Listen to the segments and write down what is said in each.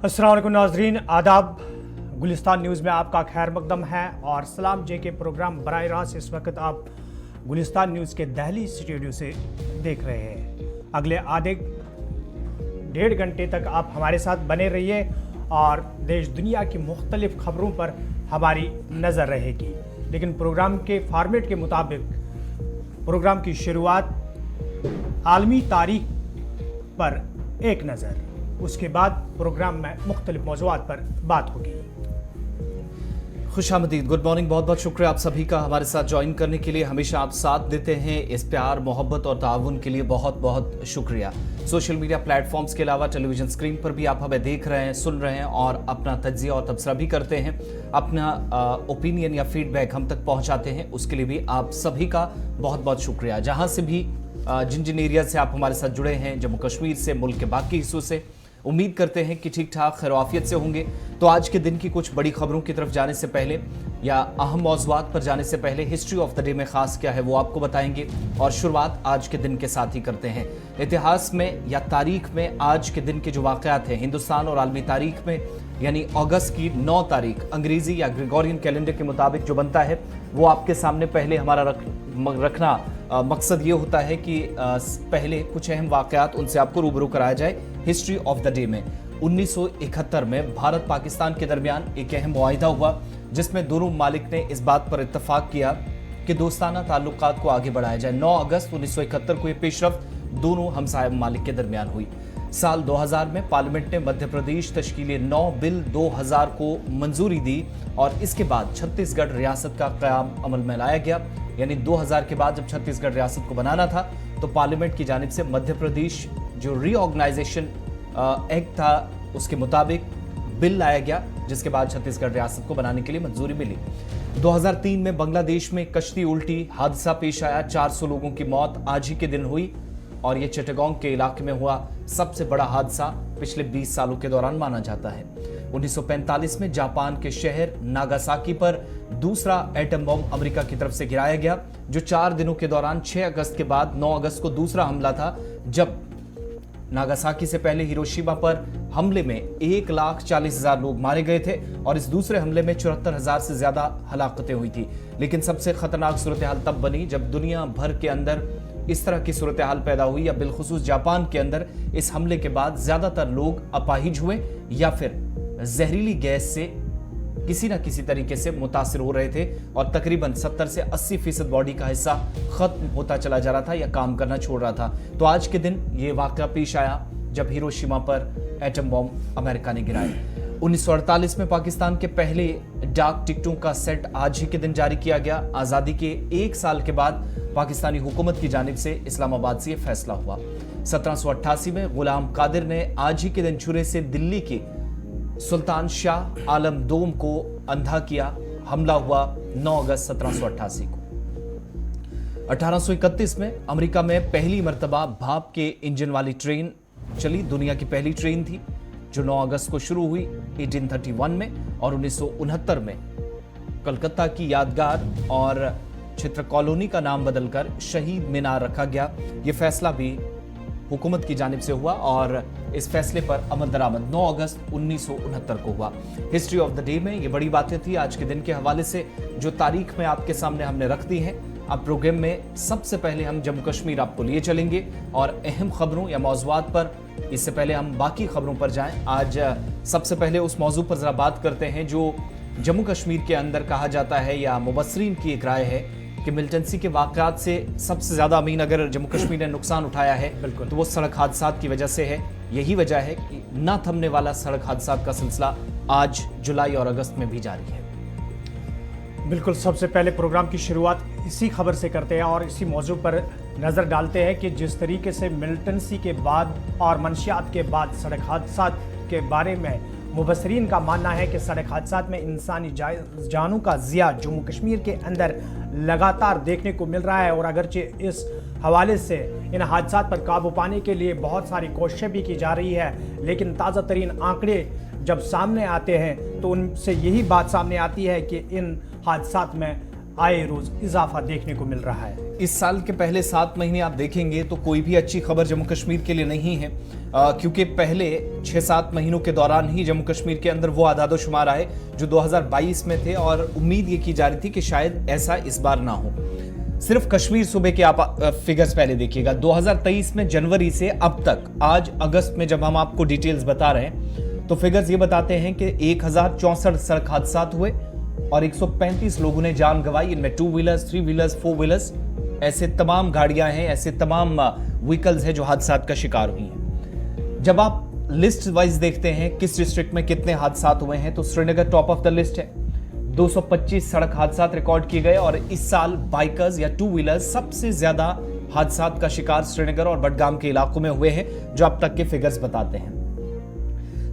अस्सलाम वालेकुम नाजरीन, आदाब। गुलिस्तान न्यूज़ में आपका खैर मकदम है और सलाम जे के प्रोग्राम बराह रास्त इस वक्त आप गुलिस्तान न्यूज़ के दिल्ली स्टूडियो से देख रहे हैं। अगले आधे डेढ़ घंटे तक आप हमारे साथ बने रहिए और देश दुनिया की मुख्तलिफ खबरों पर हमारी नज़र रहेगी। लेकिन प्रोग्राम के फॉर्मेट के मुताबिक प्रोग्राम की शुरुआत आलमी तारीख पर एक नज़र, उसके बाद प्रोग्राम में मुख्तलिफ मौज़ूआत पर बात होगी। खुशामदीद, गुड मॉर्निंग। बहुत बहुत शुक्रिया आप सभी का हमारे साथ ज्वाइन करने के लिए। हमेशा आप साथ देते हैं, इस प्यार मोहब्बत और ताउन के लिए बहुत बहुत शुक्रिया। सोशल मीडिया प्लेटफॉर्म्स के अलावा टेलीविजन स्क्रीन पर भी आप हमें देख रहे हैं, सुन रहे हैं और अपना तज्जिया और तबसरा भी करते हैं, अपना ओपिनियन या फीडबैक हम तक पहुंचाते हैं। उसके लिए भी आप सभी का बहुत बहुत शुक्रिया। जहां से भी जिन एरिया से आप हमारे साथ जुड़े हैं, जम्मू कश्मीर से, मुल्क के बाकी हिस्सों से, उम्मीद करते हैं कि ठीक ठाक खैरआफियत से होंगे। तो आज के दिन की कुछ बड़ी खबरों की तरफ जाने से पहले या अहम मौज़ूआत पर जाने से पहले हिस्ट्री ऑफ द डे में ख़ास क्या है वो आपको बताएंगे और शुरुआत आज के दिन के साथ ही करते हैं। इतिहास में या तारीख में आज के दिन के जो वाक़यात हैं हिंदुस्तान और आलमी तारीख में, यानी अगस्त की 9 तारीख अंग्रेज़ी या ग्रेगोरियन कैलेंडर के मुताबिक जो बनता है वो आपके सामने पहले हमारा रखना मकसद ये होता है कि पहले कुछ अहम वाक़यात उनसे आपको रूबरू कराया जाए। हिस्ट्री ऑफ द डे में 1971 में भारत पाकिस्तान के दरमियान एक अहम मुआहिदा हुआ जिसमें दोनों ममालिक ने इस बात पर इत्तफाक किया कि दोस्ताना ताल्लुकात को आगे बढ़ाया जाए। 9 अगस्त 1971 को ये पेशरफ्त दोनों हमसाया ममालिक के दरमियान हुई। साल 2000 में पार्लियामेंट ने मध्य प्रदेश तश्कील 9 बिल 2000 को मंजूरी दी और इसके बाद छत्तीसगढ़ रियासत का क़याम अमल में लाया गया। यानी 2000 के बाद जब छत्तीसगढ़ रियासत को बनाना था तो पार्लियामेंट की जानिब से मध्य प्रदेश जो रीऑर्गेनाइजेशन एक्ट था उसके मुताबिक बिल लाया गया, जिसके बाद छत्तीसगढ़ रियासत को बनाने के लिए मंजूरी मिली। 2003 में बांग्लादेश में कश्ती उल्टी हादसा पेश आया, 400 लोगों की मौत आज ही के दिन हुई और ये चिटागोंग के इलाके में हुआ सबसे बड़ा हादसा पिछले 20 सालों के दौरान माना जाता है। 1945 में जापान के शहर नागासाकी पर दूसरा एटम बम अमेरिका की तरफ से गिराया गया, जो 4 दिनों के दौरान 6 अगस्त के बाद 9 अगस्त को दूसरा हमला था, जब नागासाकी से पहले हिरोशिमा पर हमले में 1,40,000 लोग मारे गए थे और इस दूसरे हमले में 74,000 से ज्यादा हलाकतें हुई थी। लेकिन सबसे खतरनाक सूरत हाल तब बनी जब दुनिया भर के अंदर इस तरह की सूरत हाल पैदा हुई, या बिलखुसूस जापान के अंदर इस हमले के बाद ज्यादातर लोग अपाहिज हुए या फिर जहरीली गैस से किसी न किसी तरीके से मुतासिर हो रहे थे और तकरीबन 70 से 80% बॉडी का हिस्सा खत्म होता चला जा रहा था या काम करना छोड़ रहा था। तो आज के दिन ये वाक़या पेश आया जब हिरोशिमा पर एटम बम अमेरिका ने गिराया। 1948 में पाकिस्तान के पहले डाक टिकटों का सेट आज ही के दिन जारी किया गया। आज़ादी के 1 साल के बाद पाकिस्तानी हुकूमत की जानिब से इस्लामाबाद से यह फैसला हुआ। 1788 में गुलाम कादिर ने आज ही के दिन छुरे से दिल्ली के सुल्तान शाह आलम दोम को अंधा किया। हमला हुआ 9 अगस्त 1788 को। 1831 में अमेरिका में पहली मर्तबा भाप के इंजन वाली ट्रेन चली। दुनिया की पहली ट्रेन थी जो 9 अगस्त को शुरू हुई 1831 में और 1969 में कलकत्ता की यादगार और चित्र कॉलोनी का नाम बदलकर शहीद मीनार रखा गया। ये फैसला भी हुकूमत की जानिब से हुआ और इस फैसले पर अमल दरामद 9 अगस्त 1969 को हुआ। हिस्ट्री ऑफ द डे में ये बड़ी बातें थी आज के दिन के हवाले से जो तारीख में आपके सामने हमने रख दी हैं। अब प्रोग्राम में सबसे पहले हम जम्मू कश्मीर आपको लिए चलेंगे और अहम खबरों या मौज़ूआत पर। इससे पहले हम बाकी खबरों पर जाएं। आज सबसे पहले उस मौजू पर ज़रा बात करते हैं जो जम्मू कश्मीर के अंदर कहा जाता है या मुबस्सरीन की एक राय है कि मिलिटेंसी के वाक़यात से सबसे ज़्यादा अमीन अगर जम्मू कश्मीर ने नुकसान उठाया है बिल्कुल तो वो सड़क हादसात की वजह से है। यही वजह है कि ना थमने वाला सड़क हादसात का सिलसिला आज जुलाई और अगस्त में भी जारी है। बिल्कुल, सबसे पहले प्रोग्राम की शुरुआत इसी खबर से करते हैं और इसी मौजू पर नज़र डालते हैं कि जिस तरीके से मिलिटेंसी के बाद और मंशियात के बाद सड़क हादसात के बारे में मुबस्सरीन का मानना है कि सड़क हादसात में इंसानी जानों का ज़िया जम्मू कश्मीर के अंदर लगातार देखने को मिल रहा है और अगरचे इस हवाले से इन हादसात पर काबू पाने के लिए बहुत सारी कोशिशें भी की जा रही है, लेकिन ताज़ा तरीन आंकड़े जब सामने आते हैं तो उनसे यही बात सामने आती है कि इन हादसात में आए रोज इजाफा देखने को मिल रहा है। इस साल के पहले 7 महीने आप देखेंगे तो कोई भी अच्छी खबर जम्मू कश्मीर के लिए नहीं है, क्योंकि पहले 6-7 महीनों के दौरान ही जम्मू कश्मीर के अंदर वो आदादोशुमार आए जो 2022 में थे, और उम्मीद ये की जा रही थी कि शायद ऐसा इस बार ना हो। सिर्फ कश्मीर सूबे के आप फिगर्स पहले देखिएगा। 2023 में जनवरी से अब तक आज अगस्त में जब हम आपको डिटेल्स बता रहे हैं तो फिगर्स ये बताते हैं कि 1064 सड़क हादसा हुए और 135 लोगों ने जान गंवाई। इनमें 2 व्हीलर्स, 3 व्हीलर्स, 4 व्हीलर्स, ऐसे तमाम गाड़ियां हैं, ऐसे तमाम व्हीकल्स हैं जो हादसात का शिकार हुई हैं। जब आप लिस्ट वाइज देखते हैं किस डिस्ट्रिक्ट में कितने हादसात हुए हैं तो Srinagar top of the list है। 225 सड़क हादसात रिकॉर्ड किए गए और इस साल बाइकर्स या 2 व्हीलर्स सबसे ज्यादा हादसात का शिकार श्रीनगर और बडगाम के इलाकों में हुए हैं, जो अब तक के फिगर्स बताते हैं।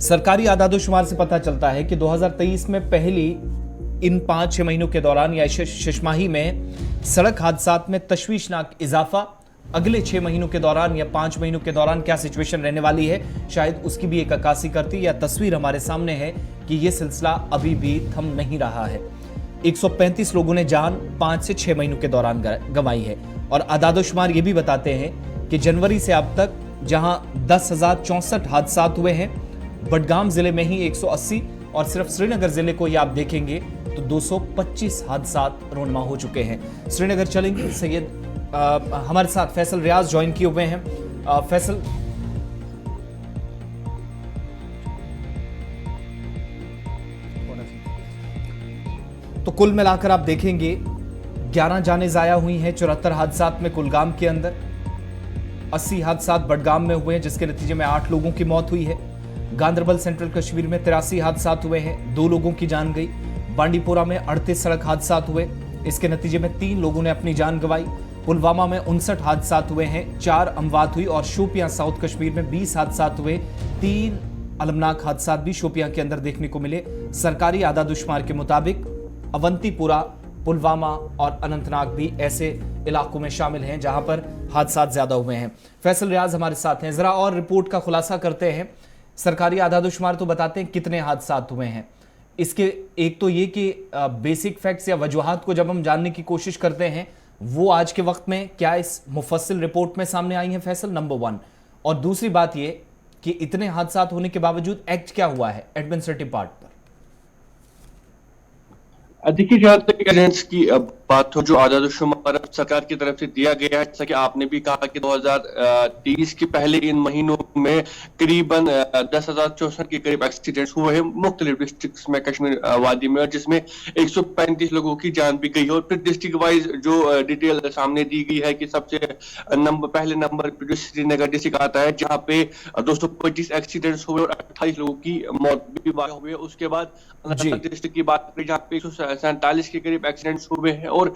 सरकारी आदादोशुमार से पता चलता है कि 2023 में पहली इन 5-6 महीनों के दौरान या शशमाही में सड़क हादसात में तशवीशनाक इजाफा। अगले 6 महीनों के दौरान या 5 महीनों के दौरान क्या सिचुएशन रहने वाली है, शायद उसकी भी एक अक्कासी करती या तस्वीर हमारे सामने है कि यह सिलसिला अभी भी थम नहीं रहा है। 135 लोगों ने जान 5 से 6 महीनों के दौरान गंवाई है, और आदादोशुमार ये भी बताते हैं कि जनवरी से अब तक जहां 10,064 हादसात हुए हैं, बडगाम जिले में ही 180 और सिर्फ श्रीनगर जिले को ये आप देखेंगे तो 225 हादसात रोनमा हो चुके हैं। श्रीनगर चलेंगे, सैयद हमारे साथ फैसल रियाज ज्वाइन किए हुए हैं। फैसल, तो कुल मिलाकर आप देखेंगे 11 जानें जाया हुई हैं 74 हादसात में कुलगाम के अंदर। 80 हादसात बडगाम में हुए हैं जिसके नतीजे में 8 लोगों की मौत हुई है। गांदरबल सेंट्रल कश्मीर में 83 हादसात हुए हैं, 2 लोगों की जान गई। बांडीपोरा में 38 सड़क हादसात हुए, इसके नतीजे में 3 लोगों ने अपनी जान गंवाई। पुलवामा में 59 हादसात हुए हैं, 4 अमवात हुई, और शोपियां साउथ कश्मीर में 20 हादसात हुए। 3 अलमनाक हादसात भी शोपियां के अंदर देखने को मिले। सरकारी आदादोशुमार के मुताबिक अवंतीपुरा, पुलवामा और अनंतनाग भी ऐसे इलाकों में शामिल हैं जहां पर हादसात ज्यादा हुए हैं। फैसल रियाज हमारे साथ हैं, जरा और रिपोर्ट का खुलासा करते हैं। सरकारी आदादोशुमार तो बताते हैं कितने हादसात हुए हैं, इसके एक तो ये कि बेसिक फैक्ट्स या वजूहात को जब हम जानने की कोशिश करते हैं वो आज के वक्त में क्या इस मुफस्सिल रिपोर्ट में सामने आई है फैसल, नंबर 1। और दूसरी बात ये कि इतने हादसात होने के बावजूद एक्ट क्या हुआ है एडमिनिस्ट्रेटिव पार्ट पर? देखिए, जहां तक एजेंट्स की बात हो, जो आदादोशुमार सरकार की तरफ से दिया गया है, जैसा कि आपने भी कहा कि 2023 के पहले इन महीनों में करीबन 10,064 के करीब एक्सीडेंट्स हुए हैं मुख्तलिफ डिस्ट्रिक्ट्स में कश्मीर वादी में, और जिसमें 135 लोगों की जान भी गई। और फिर डिस्ट्रिक्ट वाइज जो डिटेल सामने दी गई है कि सबसे पहले नंबर पर जो श्रीनगर डिस्ट्रिक्ट आता है, जहाँ पे 225 एक्सीडेंट्स हुए और 28 लोगों की मौत भी हुई है। उसके बाद डिस्ट्रिक्ट की बात करें जहाँ पे 147 के करीब एक्सीडेंट्स हुए हैं और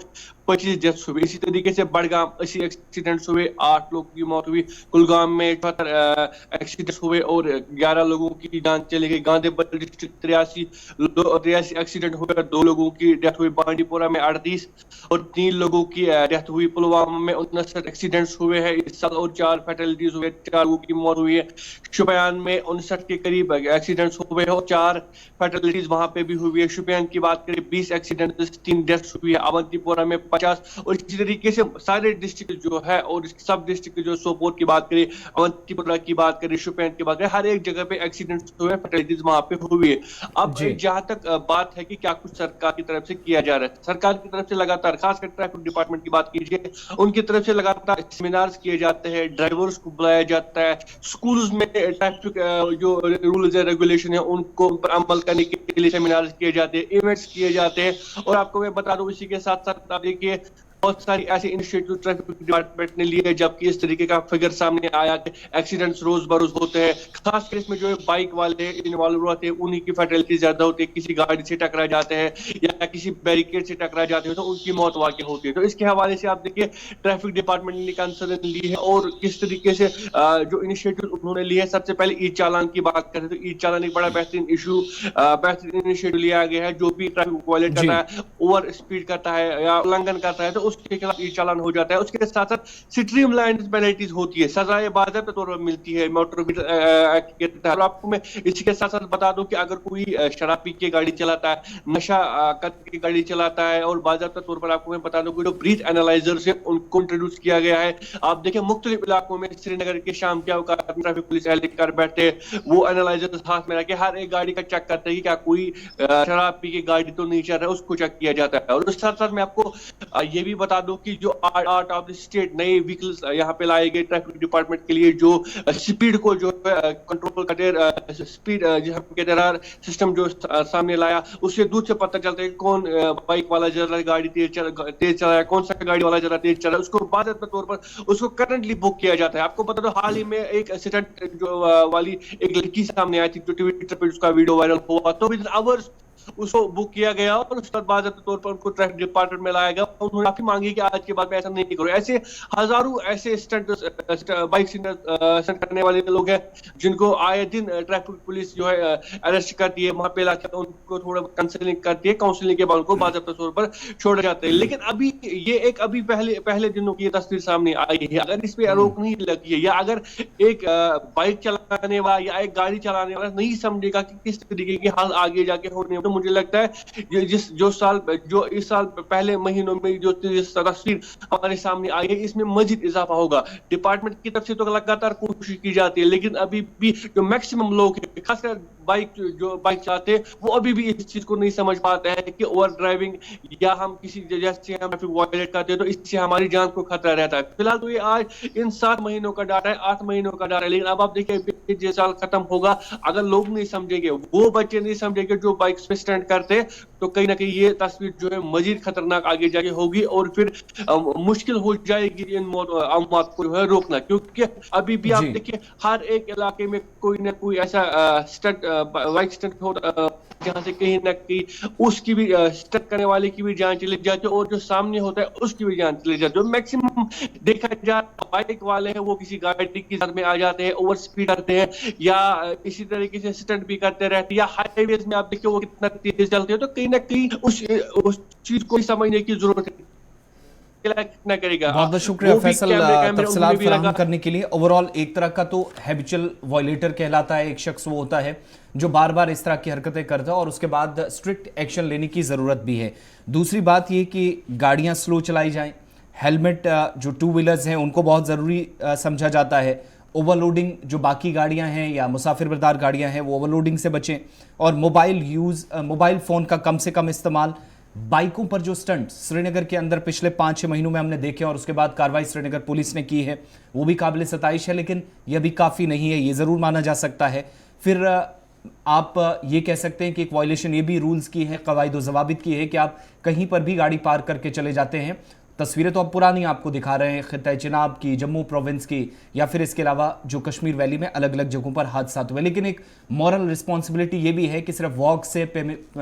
25 डेथ्स हुए। इसी तरीके से बडगाम 80 एक्सीडेंट्स हुए, 8 लोगों की मौत हुई। कुलगाम में 78 एक्सीडेंट्स हुए और 11 लोगों की जान चली गई। गांधीबल डिस्ट्रिक्ट 83 एक्सीडेंट हुए, 2 लोगों की डेथ हुई। बांडीपोरा में 38 और 3 लोगों की डेथ हुई। पुलवामा में 59 एक्सीडेंट्स हुए हैं इस साल और 4 फैटलिटीज हुए, 4 लोगों की मौत हुई है। शोपियान में 59 के करीब एक्सीडेंट्स हुए हैं और 4 फैटलिटीज वहां पे भी हुई है। शोपियान की बात करें 20 एक्सीडेंट, 3 डेथ्स हुई है। अवंतीपोरा में 50 और इसी तरीके से सारे डिस्ट्रिक्ट जो है और सब डिस्ट्रिक्ट जो सोपोर की बात करें, अवंतीपोरा की बात करें, शोपियान की बात करें, हर एक जगह पे एक्सीडेंट्स हुए, फैटलिटीज वहां पे हुई है। अब जहां तक बात है कि क्या कुछ सरकार की तरफ से किया जा रहा है, सरकार की तरफ से लगातार, खासकर ट्रैफिक डिपार्टमेंट की बात कीजिए, उनकी तरफ से लगातार सेमिनार्स किए जाते हैं, ड्राइवर्स को बुलाया जाता है, स्कूल्स में ट्रैफिक जो रूल्स एंड रेगुलेशन है उनको अमल करने के लिए सेमिनार्स किए जाते हैं, इवेंट्स किए जाते हैं। और आपको मैं बता दूं इसी के साथ साथ आप देखिए बहुत सारी ऐसे इनिशिएटिव ट्रैफिक डिपार्टमेंट ने लिए जबकि इस तरीके का फिगर सामने आया कि एक्सीडेंट्स रोज बरोज होते हैं। खासकर इसमें जो बाइक वाले इन्वॉल्व होते हैं उन्हीं की फैटलिटी ज्यादा होती है। किसी गाड़ी से टकरा जाते हैं या किसी बैरिकेड से टकरा जाते हैं तो उनकी मौत वाकई होती है। तो इसके हवाले से आप देखिए ट्रैफिक डिपार्टमेंट ने कंसर्न ली है और किस तरीके से जो इनिशिएटिव उन्होंने लिए है। सबसे पहले ई चालान की बात करें तो ई चालान एक बड़ा बेहतरीन इनिशिएटिव लिया गया है। जो भी ट्रैफिक वायलेट करता है, ओवर स्पीड करता है या उल्लंघन करता है तो اس کے خلاف ای چالان ہو جاتا ہے. اس کے ساتھ ساتھ اسٹریم لائن پینلٹیز ہوتی ہے, سزائے باضابطہ طور پر ملتی ہے موٹر ایکٹ کے تحت. آپ کو میں اسی کے ساتھ ساتھ بتا دوں کہ اگر کوئی شراب پی کے گاڑی چلاتا ہے, نشہ کر کے گاڑی چلاتا ہے, اور باضابطہ طور پر آپ کو میں بتا دوں کہ جو بریتھ اینالائزرز ہیں ان کو انٹروڈیوس کیا گیا ہے. آپ دیکھیں مختلف علاقوں میں سری نگر کے شام کے اوقات ٹریفک پولیس اہلکار بیٹھے, وہ اینالائزرز ہاتھ میں رکھ کے ہر ایک گاڑی کا چیک کرتے ہیں کہ کیا کوئی شراب پی کے گاڑی تو نہیں چل رہا ہے, اس کو چیک کیا جاتا ہے. اور اس ساتھ ساتھ میں آپ کو یہ بھی بتا دوں کہ جو آرٹ آف دی اسٹیٹ نئے وہیکلز یہاں پہ لائے گئے ٹریفک ڈپارٹمنٹ کے لیے, جو سپیڈ کو جو ہے کنٹرول کرتے, سپیڈ سسٹم جو سامنے لایا, اس سے دور سے پتہ چلتا ہے کہ کون بائک والا ذرا گاڑی تیز چل رہا ہے, کون سا گاڑی والا ذرا تیز چل رہا ہے, اس کو باضابطہ طور پر اس کو کرنٹلی بک کیا جاتا ہے. آپ کو بتا دو حال ہی میں ایک ایکسیڈنٹ جو والی ایک لڑکی سامنے آئی تھی, جو ٹویٹر پہ اس کا ویڈیو وائرل ہوا, تو ود ان آورس اس کو بک کیا گیا اور اس کے بعد باضابطہ طور پر ان کو ٹریفک ڈپارٹمنٹ میں لایا گیا. انہوں نے معافی مانگی کہ آج کے بعد میں ایسا نہیں کروں. ایسے ہزاروں ایسے بائک اسٹنٹ کرنے والے لوگ ہیں جن کو آئے دن ٹریفک پولیس جو ہے اریسٹ کرتی ہے, وہاں پہ لا کے ان کو تھوڑا کاؤنسلنگ کرتی ہے, کاؤنسلنگ کے بعد ان کو باضابطہ طور پر چھوڑے جاتے ہیں. لیکن ابھی یہ ایک ابھی پہلے دنوں کی یہ تصویر سامنے آئی ہے. اگر اس پہ روک نہیں لگی ہے, یا اگر ایک بائک چلانے والا یا ایک گاڑی چلانے والا نہیں سمجھے گا کہ کس طریقے کی حال آگے جا کے ہونے, تو مجھے لگتا ہے جو اس سال پہلے مہینوں میں جو تصویر ہمارے سامنے آئی ہے, اس میں مزید اضافہ ہوگا. ڈپارٹمنٹ کی طرف سے تو لگاتار کوشش کی جاتی ہے, لیکن ابھی بھی جو میکسیمم لوگ ہیں, خاص کر جو بائک چلاتے ہیں, وہ ابھی بھی اس چیز کو نہیں سمجھ پاتے ہیں کہ اوور ڈرائیونگ یا ہم کسی جیسے ہم ٹریفک وائلیٹ کرتے ہیں تو اس سے ہماری جان کو خطرہ رہتا ہے. فی الحال تو یہ آج ان 7 مہینوں کا ڈاٹا ہے, 8 مہینوں کا ڈاٹا ہے, لیکن اب آپ دیکھیں یہ سال ختم ہوگا, اگر لوگ نہیں سمجھیں گے, وہ بچے نہیں سمجھیں گے جو بائک پہ اسٹینڈ کرتے, تو کہیں نہ کہیں یہ تصویر جو ہے مزید خطرناک آگے جا کے ہوگی, اور پھر مشکل ہو جائے گی ان اموات کو جو ہے روکنا. کیونکہ ابھی بھی آپ دیکھیں ہر ایک علاقے میں کوئی نہ کوئی ایسا بائک اسٹنٹ ہوتا جہاں سے کہیں نہ کہیں اس کی بھی اسٹنٹ کرنے والے کی بھی جان چلی جاتی ہے, اور جو سامنے ہوتا ہے اس کی بھی جان چلی جاتی ہے. میکسیمم دیکھا جائے بائک والے ہیں وہ کسی گاڑی کی زد میں آ جاتے ہیں, اوور اسپیڈ کرتے ہیں, یا اسی طریقے سے اسٹنٹ بھی کرتے رہتے ہیں, یا ہائی ویز میں آپ دیکھیں وہ کتنا تیز چلتے ہیں, تو کہیں نہ کہیں اس چیز کو سمجھنے کی ضرورت ہے. بہت بہت شکریہ فیصل تفصیلات فراہم کرنے کے لیے. اوورال ایک طرح کا تو ہیبچل وائلیٹر کہلاتا ہے, ایک شخص وہ ہوتا ہے جو بار بار اس طرح کی حرکتیں کرتا ہے, اور اس کے بعد اسٹرکٹ ایکشن لینے کی ضرورت بھی ہے. دوسری بات یہ کہ گاڑیاں سلو چلائی جائیں, ہیلمٹ جو 2 ویلرز ہیں ان کو بہت ضروری سمجھا جاتا ہے. اوور لوڈنگ جو باقی گاڑیاں ہیں یا مسافر بردار گاڑیاں ہیں وہ اوور لوڈنگ سے بچیں, اور موبائل فون کا کم سے کم استعمال. بائکوں پر جو سٹنٹ سری نگر کے اندر پچھلے 5-6 مہینوں میں ہم نے دیکھے اور اس کے بعد کارروائی سری نگر پولیس نے کی ہے, وہ بھی قابل ستائش ہے, لیکن یہ بھی کافی نہیں ہے, یہ ضرور مانا جا سکتا ہے. پھر آپ یہ کہہ سکتے ہیں کہ ایک وائلیشن یہ بھی رولز کی ہے, قواعد و ضوابط کی ہے کہ آپ کہیں پر بھی گاڑی پارک کر کے چلے جاتے ہیں. تصویریں تو اب پرانی آپ کو دکھا رہے ہیں خطہ چناب کی, جموں پروونس کی, یا پھر اس کے علاوہ جو کشمیر ویلی میں الگ الگ جگہوں پر حادثات ہوئے, لیکن ایک مورل رسپانسبلٹی یہ بھی ہے کہ صرف واک سے,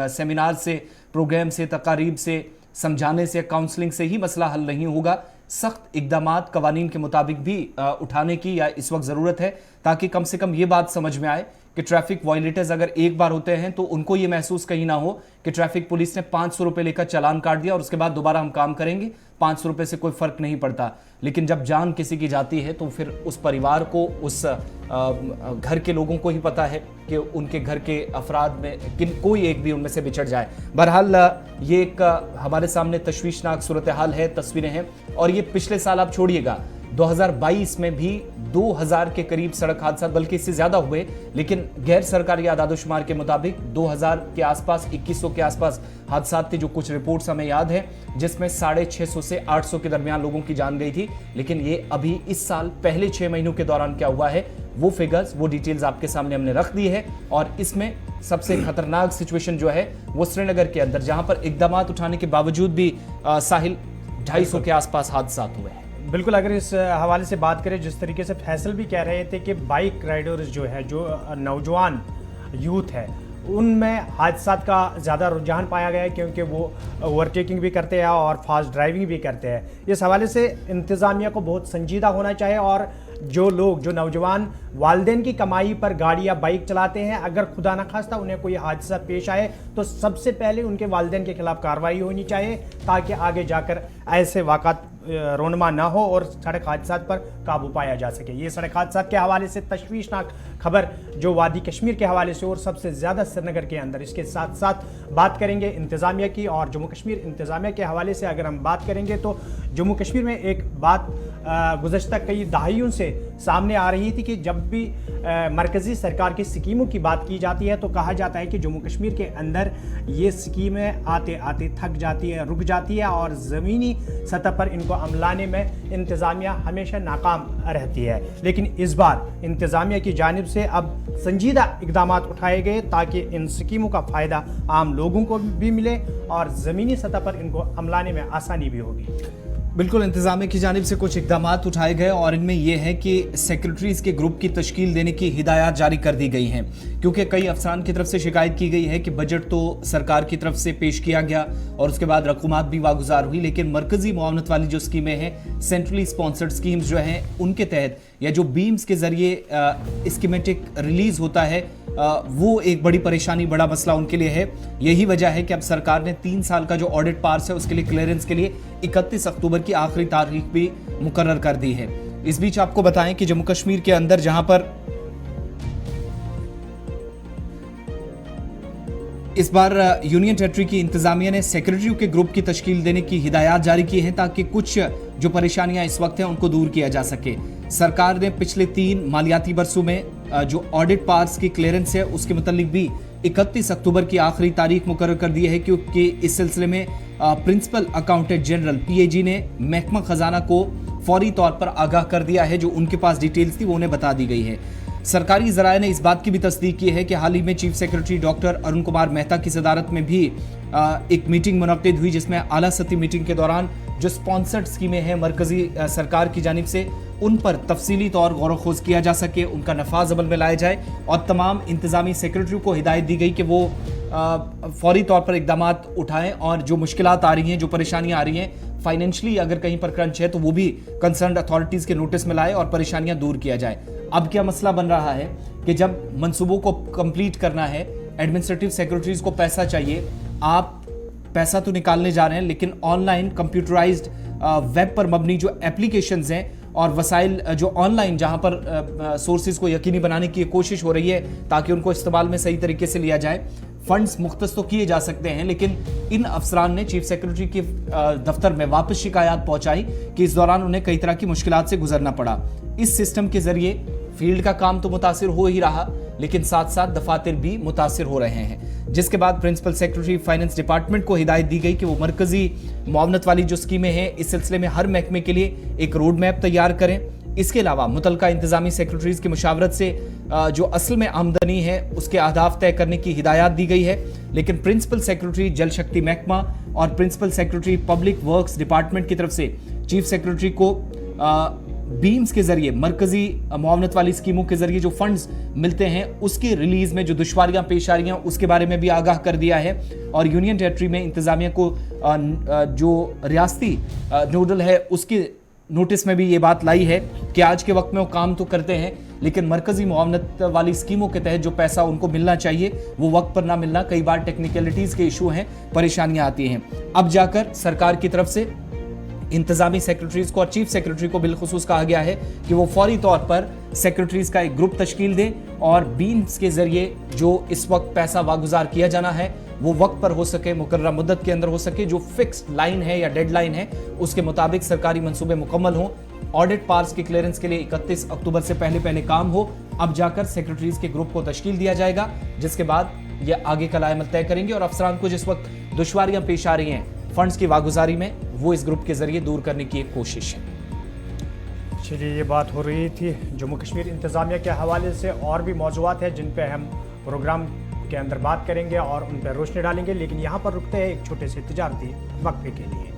سیمینار سے, پروگرام سے, تقاریب سے, سمجھانے سے, کاؤنسلنگ سے ہی مسئلہ حل نہیں ہوگا. سخت اقدامات قوانین کے مطابق بھی اٹھانے کی یا اس وقت ضرورت ہے, تاکہ کم سے کم یہ بات سمجھ میں آئے کہ ٹریفک وائلیٹرز اگر ایک بار ہوتے ہیں تو ان کو یہ محسوس کہیں نہ ہو کہ ٹریفک پولیس نے 500 روپے لے کر چالان کاٹ دیا اور اس کے بعد دوبارہ ہم کام کریں گے, 500 روپے سے کوئی فرق نہیں پڑتا. لیکن جب جان کسی کی جاتی ہے تو پھر اس پریوار کو, اس گھر کے لوگوں کو ہی پتا ہے کہ ان کے گھر کے افراد میں کوئی ایک بھی ان میں سے بچھڑ جائے. بہرحال یہ ایک ہمارے سامنے تشویشناک صورتحال ہے, تصویریں ہیں, اور یہ پچھلے سال آپ چھوڑیے گا 2022 میں بھی 2000 کے قریب سڑک حادثات, بلکہ اس سے زیادہ ہوئے, لیکن غیر سرکاری اعداد و شمار کے مطابق 2000 کے آس پاس 2100 کے آس پاس حادثات تھے, جو کچھ رپورٹس ہمیں یاد ہے, جس میں 650 سے 800 کے درمیان لوگوں کی جان گئی تھی. لیکن یہ ابھی اس سال پہلے 6 مہینوں کے دوران کیا ہوا ہے, وہ فگرز, وہ ڈیٹیلز آپ کے سامنے ہم نے رکھ دی ہے. اور اس میں سب سے خطرناک سچویشن جو ہے وہ سری نگر کے اندر, جہاں پر اقدامات اٹھانے کے باوجود بھی ساحل 250 کے آس پاس حادثات ہوئے ہیں. بالکل, اگر اس حوالے سے بات کریں, جس طریقے سے فیصل بھی کہہ رہے تھے کہ بائک رائڈرز جو ہے, جو نوجوان یوتھ ہے, ان میں حادثات کا زیادہ رجحان پایا گیا ہے, کیونکہ وہ اوورٹیکنگ بھی کرتے ہیں اور فاسٹ ڈرائیونگ بھی کرتے ہیں. اس حوالے سے انتظامیہ کو بہت سنجیدہ ہونا چاہیے, اور जो लोग, जो नौजवान वालिदैन की कमाई पर गाड़ी या बाइक चलाते हैं, अगर खुदा न खास्ता उन्हें कोई हादसा पेश आए तो सबसे पहले उनके वालिदैन के खिलाफ कार्रवाई होनी चाहिए ताकि आगे जाकर ऐसे वाक़ात रोनमा ना हो और सड़क हादसा पर काबू पाया जा सके। ये सड़क हादसा के हवाले से तशवीशनाक खबर जो वादी कश्मीर के हवाले से और सबसे ज़्यादा श्रीनगर के अंदर। इसके साथ साथ बात करेंगे इंतज़ामिया की, और जम्मू कश्मीर इंतज़ामिया के हवाले से अगर हम बात करेंगे तो जम्मू कश्मीर में एक बात गुज़श्ता कई दहाइयों से सामने आ रही थी कि जब भी मरकज़ी सरकार की स्कीमों की बात की जाती है तो कहा जाता है कि जम्मू कश्मीर के अंदर ये स्कीमें आते आते थक जाती है, रुक जाती है और ज़मीनी सतह पर इनको अमलाने में इंतज़ामिया हमेशा नाकाम रहती है। लेकिन इस बार इंतज़ामिया की जानिब से अब संजीदा इक़दाम उठाए गए ताकि इन स्कीमों का फ़ायदा आम लोगों को भी मिले और ज़मीनी सतह पर इनको अमलाने में आसानी भी होगी। बिल्कुल, इंतज़ामिया की जानिब से कुछ इक़दाम उठाए गए और इनमें यह है कि सेक्रेटरीज़ के ग्रुप की तश्कील देने की हिदायत जारी कर दी गई हैं, क्योंकि कई अफसरान की तरफ से शिकायत की गई है कि बजट तो सरकार की तरफ से पेश किया गया और उसके बाद रकूमात भी वागुजार हुई, लेकिन मरकज़ी मुआवनत वाली जो स्कीमें हैं, सेंट्रली स्पॉन्सर्ड स्कीम्स जो हैं, उनके तहत या जो बीम्स के ज़रिए स्कीमेटिक रिलीज़ होता है, वो एक बड़ी परेशानी, बड़ा मसला उनके लिए है। यही वजह है कि अब सरकार ने 3 साल का जो ऑडिट पास है उसके लिए क्लियरेंस के लिए 31 अक्टूबर की आखिरी तारीख भी मुकर्रर कर दी है। इस बीच आपको बताएं कि जम्मू कश्मीर के अंदर जहां पर इस बार यूनियन टेरिटरी की इंतजामिया ने सेक्रेटरियों के ग्रुप की तश्कील देने की हिदायत जारी की है ताकि कुछ जो परेशानियां इस वक्त हैं उनको दूर किया जा सके। सरकार ने पिछले 3 मालियाती बरसों में जो ऑडिट पास की क्लियरेंस है उसके मुतालिक भी 31 अक्टूबर की आखिरी तारीख मुकर्रर कर दी है, क्योंकि इस सिलसिले में प्रिंसिपल अकाउंटेंट जनरल PAG ने महकमा खजाना को फौरी तौर पर आगाह कर दिया है। जो उनके पास डिटेल्स थी वो उन्हें बता दी गई है। सरकारी ज़राए ने इस बात की भी तस्दीक की है कि हाल ही में chief secretary doctor Arun Kumar Mehta की सदारत में भी एक मीटिंग मुनक्किद हुई, जिसमें आला सतही मीटिंग के दौरान जो स्पॉन्सर्ड स्कीमें हैं मरकजी सरकार की जानिब से, उन पर तफसीली तौर गौर खोज किया जा सके, उनका नफाज अमल में लाया जाए और तमाम इंतजामी सेक्रेटरी को हिदायत दी गई कि वो फौरी तौर पर इकदाम उठाएं और जो मुश्किलात आ रही हैं, जो परेशानियां आ रही हैं, फाइनेंशियली अगर कहीं पर क्रंच है तो वो भी कंसर्न्ड अथॉरिटीज़ के नोटिस में लाए और परेशानियां दूर किया जाए। अब क्या मसला बन रहा है कि जब मंसूबों को कंप्लीट करना है, एडमिनिस्ट्रेटिव सेक्रेटरीज को पैसा चाहिए, आप पैसा तो निकालने जा रहे हैं लेकिन ऑनलाइन कंप्यूटराइज्ड वेब पर मबनी जो एप्लीकेशंस हैं और वसाइल जो ऑनलाइन जहां पर सोर्सेज को यकीनी बनाने की कोशिश हो रही है ताकि उनको इस्तेमाल में सही तरीके से लिया जाए, फंड्स मुख्तस तो किए जा सकते हैं, लेकिन इन अफसरान ने चीफ सेक्रेटरी के दफ्तर में वापस शिकायत पहुंचाई कि इस दौरान उन्हें कई तरह की मुश्किलात से गुजरना पड़ा। इस सिस्टम के जरिए फील्ड का काम तो मुतासिर हो ही रहा, लेकिन साथ साथ दफातर भी मुतासिर हो रहे हैं, जिसके बाद प्रिंसिपल सेक्रेटरी फाइनेंस डिपार्टमेंट को हिदायत दी गई कि वो मरकजी मुआवनत वाली जो स्कीमें हैं इस सिलसिले में हर महकमे के लिए एक रोड मैप तैयार करें। इसके अलावा मुतलका इंतजामी सेक्रेटरीज की मुशावरत से जो असल में आमदनी है उसके अहदाफ तय करने की हिदायत दी गई है, लेकिन प्रिंसिपल सेक्रेटरी जल शक्ति महकमा और principal secretary public works department की तरफ से चीफ सेक्रेटरी को बीम्स के जरिए मरकजी मुआवनत वाली स्कीमों के जरिए जो फंड्स मिलते हैं उसकी रिलीज में जो दुश्वारियां पेश आ रही हैं उसके बारे में भी आगाह कर दिया है। और यूनियन टेरिटरी में इंतजामिया को जो रियासती नोडल है उसके नोटिस में भी ये बात लाई है कि आज के वक्त में वो काम तो करते हैं लेकिन मरकजी मुआवनत वाली स्कीमों के तहत जो पैसा उनको मिलना चाहिए वो वक्त पर ना मिलना, कई बार टेक्निकलिटीज़ के इशू हैं, परेशानियां आती हैं। अब जाकर सरकार की तरफ से इंतजामी सेक्रेटरीज को और चीफ सेक्रेटरी को बिलखुसूस कहा गया है कि वो फौरी तौर पर सेक्रेटरीज का एक ग्रुप तश्कील दें और बीम्स के जरिए जो इस वक्त पैसा वागुजार किया जाना है वो वक्त पर हो सके, मुकर्ररा मुद्दत के अंदर हो सके, जो फिक्स्ड लाइन है या डेडलाइन है उसके मुताबिक सरकारी मंसूबे मुकम्मल हों, ऑडिट पास के क्लियरेंस के लिए 31 अक्टूबर से पहले काम हो। अब जाकर सेक्रेटरीज के ग्रुप को तश्कील दिया जाएगा, जिसके बाद ये आगे का लायमल तय करेंगे और अफसरान को जिस वक्त दुश्वारियां पेश आ रही हैं फंड्स की वागुजारी में वो इस ग्रुप के जरिए दूर करने की एक कोशिश है। चलिए, ये बात हो रही थी जम्मू कश्मीर इंतजामिया के हवाले से, और भी मौज़ूआत हैं जिन पे हम प्रोग्राम के अंदर बात करेंगे और उन पर रोशनी डालेंगे, लेकिन यहाँ पर रुकते हैं एक छोटे से तिजारती वक्फे के लिए।